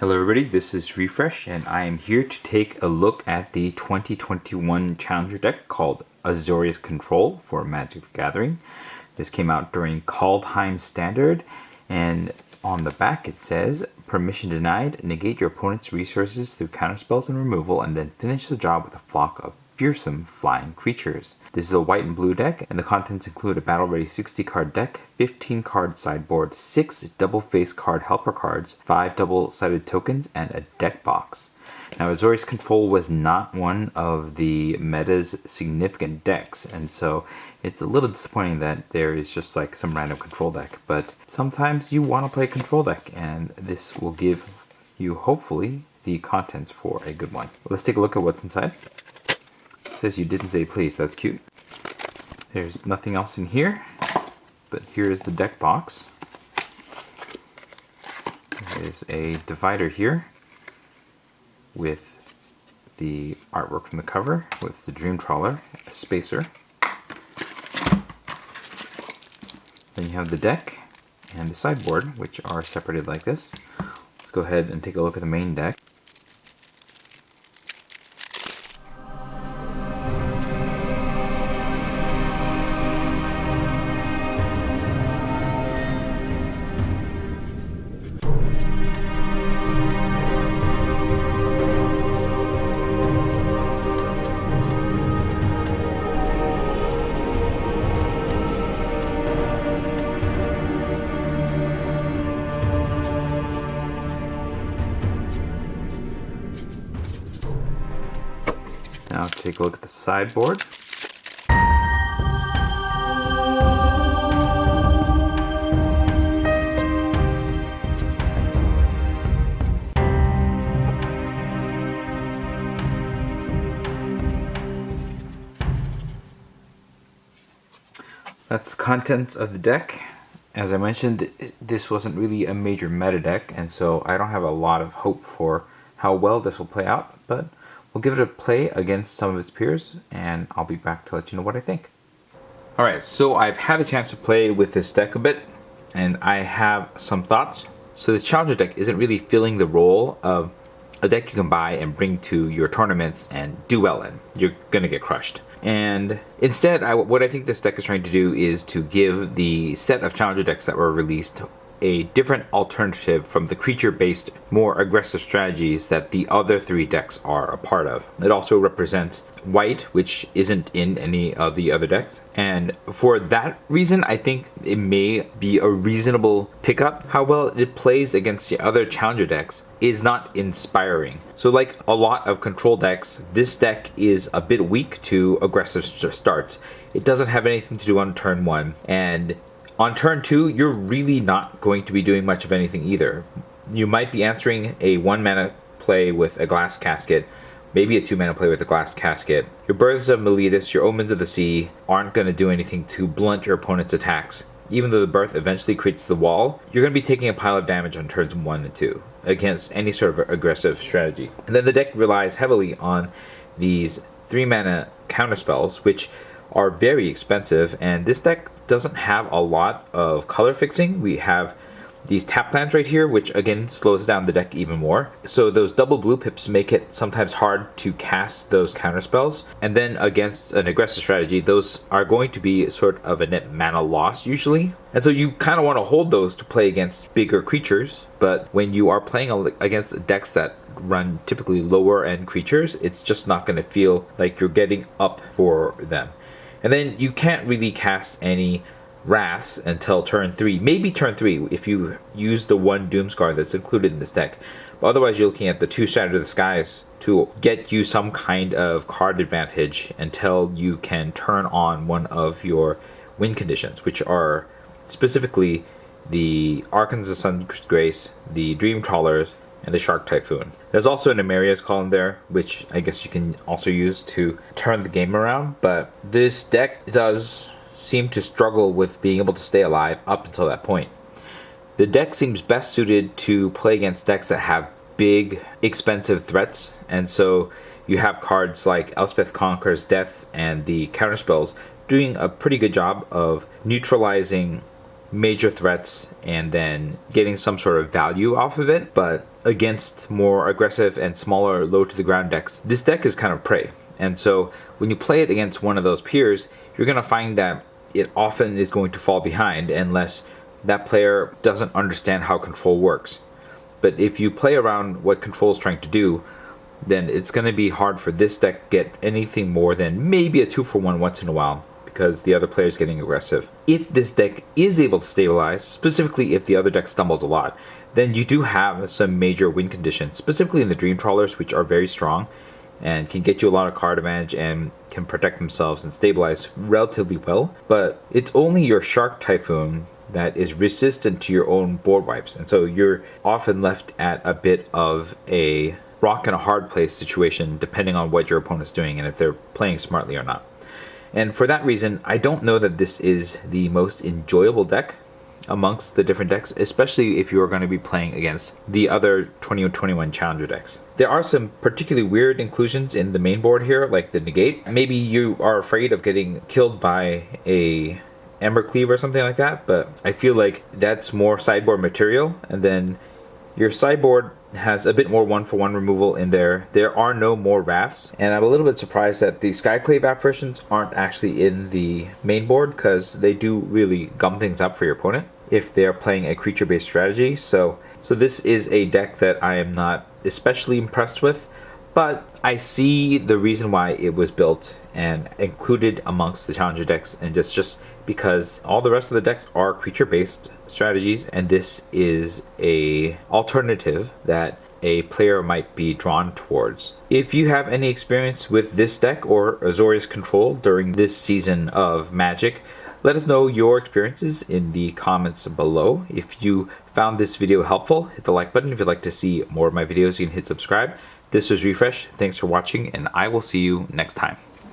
Hello everybody, this is Refresh and I am here to take a look at the 2021 Challenger deck called Azorius Control for Magic the Gathering. This came out during Kaldheim Standard, and on the back it says, permission denied, negate your opponent's resources through counterspells and removal, and then finish the job with a flock of fearsome flying creatures. This is a white and blue deck, and the contents include a battle-ready 60-card deck, 15-card sideboard, 6 double-face card helper cards, 5 double-sided tokens, and a deck box. Now, Azorius Control was not one of the meta's significant decks, and so it's a little disappointing that there is just like some random control deck, but sometimes you want to play a control deck, and this will give you, hopefully, the contents for a good one. Let's take a look at what's inside. It says you didn't say please, that's cute. There's nothing else in here, but here is the deck box. There is a divider here with the artwork from the cover, with the Dream Trawler, a spacer. Then you have the deck and the sideboard, which are separated like this. Let's go ahead and take a look at the main deck. Now take a look at the sideboard. That's the contents of the deck. As I mentioned, this wasn't really a major meta deck, and so I don't have a lot of hope for how well this will play out, but we'll give it a play against some of its peers, and I'll be back to let you know what I think. Alright, so I've had a chance to play with this deck a bit, and I have some thoughts. So this Challenger deck isn't really filling the role of a deck you can buy and bring to your tournaments and do well in. You're gonna get crushed. And instead, what I think this deck is trying to do is to give the set of Challenger decks that were released a different alternative from the creature-based, more aggressive strategies that the other three decks are a part of. It also represents white, which isn't in any of the other decks, and for that reason I think it may be a reasonable pickup. How well it plays against the other Challenger decks is not inspiring. So like a lot of control decks, this deck is a bit weak to aggressive starts. It doesn't have anything to do on turn 1, and on turn 2, you're really not going to be doing much of anything either. You might be answering a 1-mana play with a Glass Casket, maybe a 2-mana play with a Glass Casket. Your Births of Meletus, your Omens of the Sea aren't going to do anything to blunt your opponent's attacks. Even though the Birth eventually creates the wall, you're going to be taking a pile of damage on turns 1 and 2 against any sort of aggressive strategy. And then the deck relies heavily on these 3-mana counterspells, which are very expensive, and this deck doesn't have a lot of color fixing. We have these tap lands right here, which again slows down the deck even more. So those double blue pips make it sometimes hard to cast those counterspells, and then against an aggressive strategy, those are going to be sort of a net mana loss usually. And so you kind of want to hold those to play against bigger creatures, but when you are playing against decks that run typically lower end creatures, it's just not going to feel like you're getting up for them. And then you can't really cast any Wraths until turn 3, maybe turn 3 if you use the 1 Doomscar that's included in this deck. But otherwise you're looking at the 2 Shatter the Skies to get you some kind of card advantage until you can turn on one of your win conditions, which are specifically the Archons of Sun's Grace, the Dream Trawlers, and the Shark Typhoon. There's also an Emeria's column there, which I guess you can also use to turn the game around, but this deck does seem to struggle with being able to stay alive up until that point. The deck seems best suited to play against decks that have big, expensive threats, and so you have cards like Elspeth Conquers Death and the counterspells doing a pretty good job of neutralizing major threats and then getting some sort of value off of it. But against more aggressive and smaller low to the ground decks, this deck is kind of prey. And so when you play it against one of those peers, you're going to find that it often is going to fall behind unless that player doesn't understand how control works. But if you play around what control is trying to do, then it's going to be hard for this deck to get anything more than maybe a 2-for-1 once in a while, because the other player is getting aggressive. If this deck is able to stabilize, specifically if the other deck stumbles a lot, then you do have some major win conditions, specifically in the Dream Trawlers, which are very strong and can get you a lot of card advantage and can protect themselves and stabilize relatively well. But it's only your Shark Typhoon that is resistant to your own board wipes, and so you're often left at a bit of a rock and a hard place situation depending on what your opponent's doing and if they're playing smartly or not. And for that reason, I don't know that this is the most enjoyable deck amongst the different decks, especially if you're going to be playing against the other 2021 Challenger decks. There are some particularly weird inclusions in the main board here, like the Negate. Maybe you are afraid of getting killed by a Embercleave or something like that, but I feel like that's more sideboard material. And then your sideboard has a bit more 1-for-1 removal in there. There are no more Wraths, and I'm a little bit surprised that the Skyclave apparitions aren't actually in the main board, because they do really gum things up for your opponent if they're playing a creature-based strategy. So this is a deck that I am not especially impressed with, but I see the reason why it was built and included amongst the Challenger decks, and just because all the rest of the decks are creature-based strategies, and this is a alternative that a player might be drawn towards. If you have any experience with this deck or Azorius Control during this season of Magic, let us know your experiences in the comments below. If you found this video helpful, hit the like button. If you'd like to see more of my videos, you can hit subscribe. This was Refresh. Thanks for watching, and I will see you next time.